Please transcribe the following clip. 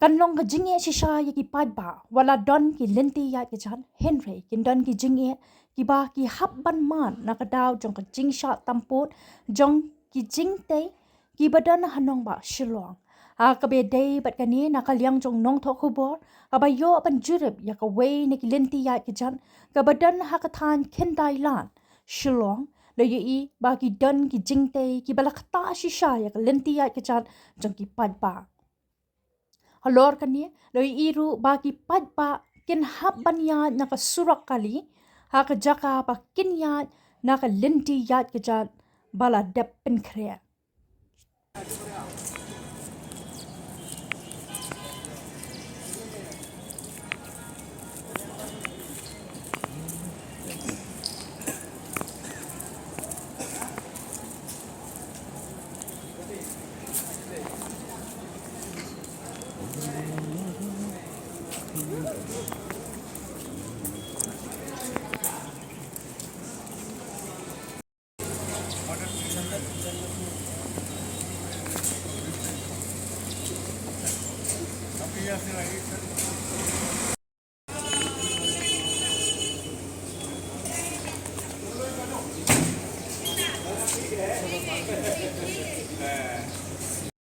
kan long ka jinge shisha ye ki pat ba wala don ki lenti ya ki chan Henry kin don ki jinge ki ba ki hap ban man na ka daw jong ka jing sha tampot jong ki jing te ki badan hanong ba shilong a ka be day bat ka ni na ka liang jong nong tho khu bor ka ba yo ban jurib ya ka we ni ki lenti ya ki chan ka badan ha ka than ken dai lan shilong le yi ba ki don ki jing te ki bala khata shisha ya ka lenti ya ki chan jong ki pat ba halor kani loi iru bagi padpa kin habban ya naka surak kali haka jaka pa kin ya naka linti ya kejan bala deppen krea Tapi ya sih lagi